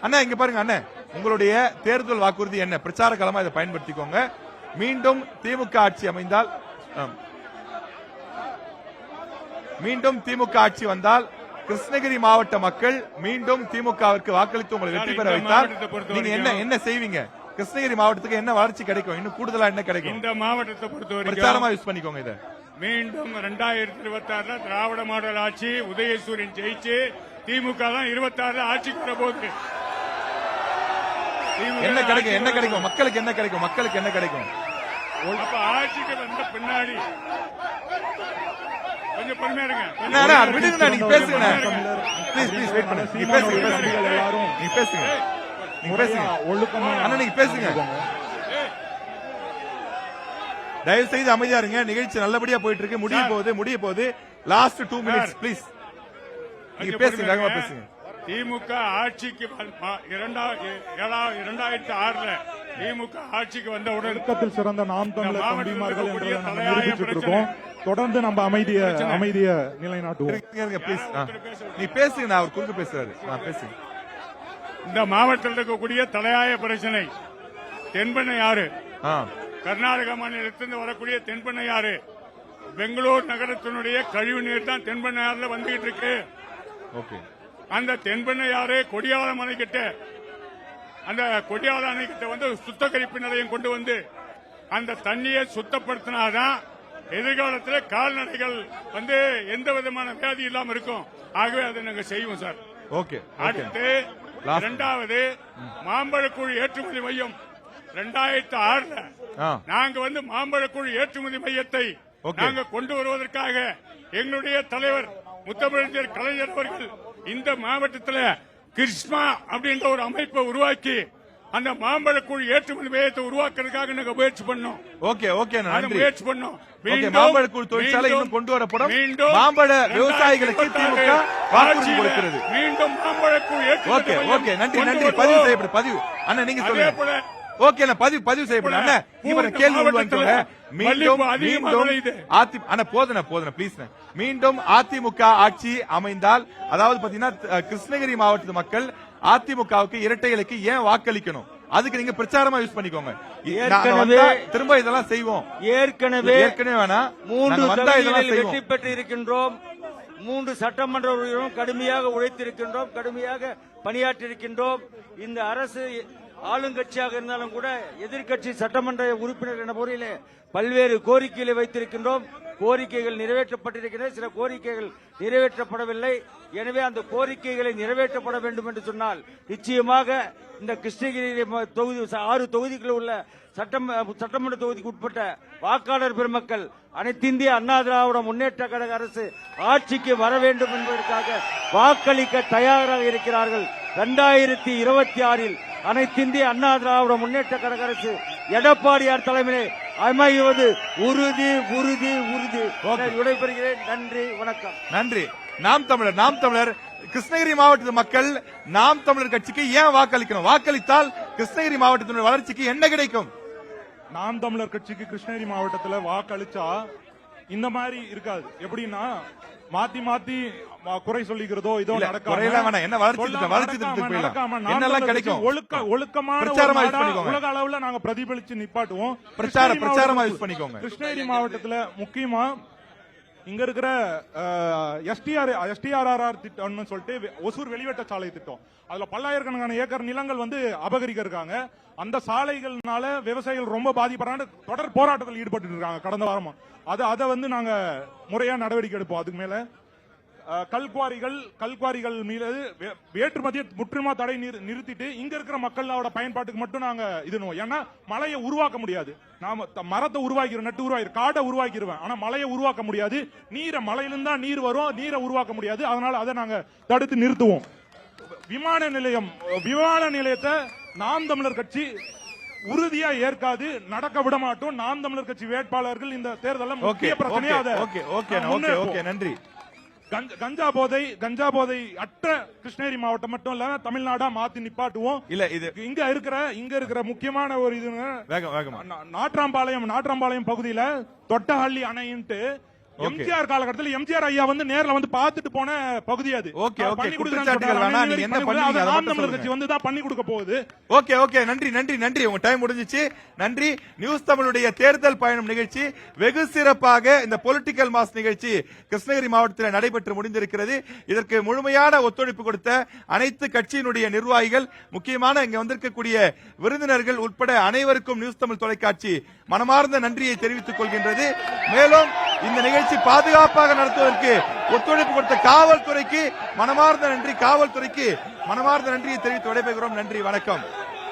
அண்ணா இங்க பாருங்க அண்ணா, உங்களுடைய தேர்தல் வாக்குறுதி என்ன? பிரச்சார காலமா இதை பயன்படுத்திக்கோங்க. மீண்டும் திமுக ஆட்சி அமைந்தால், மீண்டும் திமுக ஆட்சி வந்தால் கிருஷ்ணகிரி மாவட்ட மக்கள் மீண்டும் திமுகவிற்கு வாக்களித்து உங்களை வெற்றி பெற வைத்தால் நீங்க என்ன செய்வீங்க? கிருஷ்ணகிரி மாவட்டத்துக்கு என்ன வளர்ச்சி கிடைக்கும்? இன்னும் கூடுதலா என்ன கிடைக்கும்? இந்த மாவட்டத்தை பொறுத்தவரை பிரச்சாரமா யூஸ் பண்ணிக்கோங்க. இதை மீண்டும் 2026 திராவிட மாடல் ஆட்சி உதயசூரியன் ஜெயிச்சு திமுக தான் 26 ஆட்சிக்கு வர போகுது. என்ன கிடைக்கும்? என்ன கிடைக்கும்? மக்களுக்கு என்ன கிடைக்கும்? மக்களுக்கு என்ன கிடைக்கும்? அப்ப ஆட்சிக்கு வந்த பின்னாடி கொஞ்சம் பொறுமையா இருங்க. விடுங்க, நீங்க பேசுங்க. ப்ளீஸ் ப்ளீஸ் வெயிட் பண்ணுங்க. நீங்க பேசுங்க. நீங்க பேசுங்க. நீங்க பேசுங்க. அண்ணா நீங்க பேசுங்க. தயவு செய்து அமைதியா இருங்க. நிகழ்ச்சி நல்லபடியா போயிட்டு இருக்கு. முடிய போகுது. Last 2 minutes please. நீங்க பேசுங்க. வேகமா பேசுங்க. திமுக ஆட்சிக்கு 2006 திமுக ஆட்சிக்கு வந்த உடனே சிறந்த நாம் தமிழர் தம்பிமார்கள் என்று நிரூபிச்சுட்டு இருக்கோம். தொடர்ந்து நம்ம அமைதிய நிலைநாட்டுவோம். நீ பேசுங்க. நான் அவர் குறுக்கு பேசுறாரு. பேசுங்க. இந்த மாவட்டத்தில் இருக்கக்கூடிய தலையாய பிரச்சனை தென்பெண்ணையாறு. கர்நாடக மாநிலத்திலிருந்து வரக்கூடிய தென்பெண்ணையாறு, பெங்களூர் நகரத்தினுடைய கழிவு நீர் தான் தென்பெண்ணையாறுல வந்துகிட்டு இருக்கு. அந்த தென்பெண்ணையாறு கொடியாளம் அணைக்கிட்ட, அந்த கொடியாளம் அணைக்கிட்ட வந்து சுத்திகரிப்பு நிலையம் கொண்டு வந்து அந்த தண்ணியை சுத்தப்படுத்தினாதான் எதிர்காலத்தில் கால்நடைகள் வந்து எந்த விதமான வியாதி இல்லாம இருக்கும். ஆகவே அதை நாங்க செய்வோம் சார். அடுத்து இரண்டாவது மாம்பழக்குழு ஏற்றுமதி மையம் 2006 நாங்க வந்து மாம்பழக்குழு ஏற்றுமதி மையத்தை நாங்க கொண்டு வருவதற்காக எங்களுடைய தலைவர் முத்தமிழர் கலைஞர் அவர்கள் இந்த மாவட்டத்தில் கிருஷ்ணா அப்படின்ற ஒரு அமைப்பை உருவாக்கி அந்த மாம்பழக்குழு ஏற்றுமதி மையத்தை உருவாக்குறதுக்காக நாங்க முயற்சி பண்ணோம். முயற்சி பண்ணோம். மாம்பழக்குழு தொழிற்சாலை இன்னும் கொண்டு வரப்படும். மாம்பழ விவசாயிகளுக்கு திமுக வாக்குறுதி கொடுக்கிறது. மீண்டும் மாம்பழக்குழு ஏற்றுமதி. நன்றி. பதிவு செய்யப்படும். பதிவு அண்ணா நீங்க சொல்லுங்க. ஓகே, பதிவு செய்யப்படும். அண்ணா இவர கேள்வி உள்வாங்கிக்கோங்க. மீண்டும் அதிமுக ஆட்சி அமைந்தால், அதாவது பாத்தீங்கன்னா கிருஷ்ணகிரி மாவட்டத்து மக்கள் அதிமுகவுக்கு இரட்டை இலைக்கு ஏன் வாக்களிக்கணும்? அதுக்கு நீங்க பிரச்சாரமா யூஸ் பண்ணிக்கோங்க. திரும்ப இதெல்லாம் செய்வோம். ஏற்கனவே வேணா 3 வெற்றி பெற்று இருக்கின்றோம். 3 சட்டமன்ற உறுப்பினரும் கடுமையாக உழைத்திருக்கின்றோம், கடுமையாக பணியாற்றியிருக்கின்றோம். இந்த அரசு ஆளுங்கட்சியாக இருந்தாலும் கூட எதிர்க்கட்சி சட்டமன்ற உறுப்பினர் என்ற முறையிலே பல்வேறு கோரிக்கைகளை வைத்திருக்கின்றோம். கோரிக்கைகள் நிறைவேற்றப்பட்டிருக்கின்றன, சில கோரிக்கைகள் நிறைவேற்றப்படவில்லை. எனவே அந்த கோரிக்கைகளை நிறைவேற்றப்பட வேண்டும் என்று சொன்னால் நிச்சயமாக இந்த கிருஷ்ணகிரி தொகுதி 6 தொகுதிகளில் உள்ள சட்டமன்ற தொகுதிக்கு உட்பட்ட வாக்காளர் பெருமக்கள் அனைத்திந்திய அண்ணா திராவிட முன்னேற்ற கழக அரசு ஆட்சிக்கு வர வேண்டும் என்பதற்காக வாக்களிக்க தயாராக இருக்கிறார்கள். 2026 அனைத்திந்திய அண்ணா திராவிட முன்னேற்ற கழக அரசு எடப்பாடியார் தலைமையிலே அமைவது உறுதி உறுதி உறுதி. விடைபெறுகிறேன். நன்றி, வணக்கம். நன்றி. நாம் தமிழர் கிருஷ்ணகிரி மாவட்ட மக்கள் நாம் தமிழர் கட்சிக்கு ஏன் வாக்களிக்கணும்? வாக்களித்தால் கிருஷ்ணகிரி மாவட்டத்தினுடைய வளர்ச்சிக்கு என்ன கிடைக்கும்? நாம் தமிழர் கட்சிக்கு கிருஷ்ணகிரி மாவட்டத்தில் வாக்களிச்சா இந்த மாதிரி இருக்காது. எப்படின்னா மாத்தி குறை சொல்லிக்கிறதோ இதோ ஒழுக்கமான உலக அளவுல நாங்க பிரதிபலிச்சு நிப்பாட்டுவோம். பிரச்சாரமா யூஸ் பண்ணிக்கோங்க. கிருஷ்ணகிரி மாவட்டத்துல முக்கியமா இங்க இருக்கிற STRRR திட்டம்னு சொல்லிட்டு ஒசூர் வெளிவட்ட சாலை திட்டம், அதுல பல்லாயிரக்கணக்கான ஏக்கர் நிலங்கள் வந்து அபகரிக்க இருக்காங்க. அந்த சாலைகள்னால விவசாயிகள் ரொம்ப பாதிப்படுறாங்க. தொடர் போராட்டத்தில் ஈடுபட்டு இருக்காங்க கடந்த வாரமா. அதை வந்து நாங்க முறையா நடவடிக்கை எடுப்போம். அதுக்கு மேல கல்குவாரிகள் மீது ஏற்றுமதியை முற்றிலுமா தடை நிறுத்திட்டு இங்க இருக்கிற மக்களோட பயன்பாட்டுக்கு மட்டும் நாங்க இதுனுவோம். ஏன்னா மழையை உருவாக்க முடியாது. நாம மரத்தை உருவாக்கிடுவோம், காடை உருவாக்கிடுவேன், ஆனா மழையை உருவாக்க முடியாது. மழையிலிருந்து தான் நீர் வரும், நீரை உருவாக்க முடியாது. அதனால அதை நாங்க தடுத்து நிறுத்துவோம். விமான நிலையத்தை நாம் தமிழர் கட்சி உறுதியா ஏற்காது, நடக்க விட மாட்டோம். நாம் தமிழர் கட்சி வேட்பாளர்கள் இந்த தேர்தலில் முக்கிய பிரச்சனையா நன்றி. கஞ்சா போதை அற்ற கிருஷ்ணகிரி மாவட்டம் மட்டும் இல்ல தமிழ்நாடா மாத்தி நிப்பாட்டுவோம். இல்ல இது இங்க இருக்கிற முக்கியமான ஒரு இது நாட்ராம்பாளையம் பகுதியில தொட்டஹள்ளி அணைன்ட்டு எம்ஜிஆர் காலகட்டத்தில் எம்ஜிஆர் ஐயா வந்து நேர்ல வந்து பாத்துட்டு போன பகுதி அது. Okay, okay. பண்ணி குற்றச்சாட்டுகள் வேணா, நீங்க என்ன பண்ணுவீங்க அதை நாம் மட்டும் தமிழர் சொல்லுங்க. கட்சி வந்து தான் பண்ணி கொடுக்க போகுது. Okay, okay. நன்றி, நன்றி, நன்றி. உங்க டைம் முடிஞ்சிச்சு. நன்றி. நியூஸ் தமிழுடைய தேர்தல் பயணம் நிகழ்ச்சி வெகு சிறப்பாக இந்த பொலிட்டிக்கல் மாஸ் நிகழ்ச்சி கிருஷ்ணகிரி மாவட்டத்தில் நடைபெற்று முடிந்திருக்கிறது. இதற்கு முழுமையான ஒத்துழைப்பு கொடுத்த அனைத்து கட்சியினுடைய நிர்வாகிகள், முக்கியமான இங்க வந்திருக்கக்கூடிய விருந்தினர்கள் உட்பட அனைவருக்கும் நியூஸ் தமிழ் தொலைக்காட்சி மனமார்ந்த நன்றியை தெரிவித்துக் கொள்கின்றது. மேலும் இந்த நிகழ்ச்சி பாதுகாப்பாக நடத்துவதற்கு ஒத்துழைப்பு கொடுத்த காவல்துறைக்கு மனமார்ந்த நன்றி, காவல்துறைக்கு மனமார்ந்த நன்றியை தெரிவித்து விடைபெறுகிறோம். நன்றி, வணக்கம்.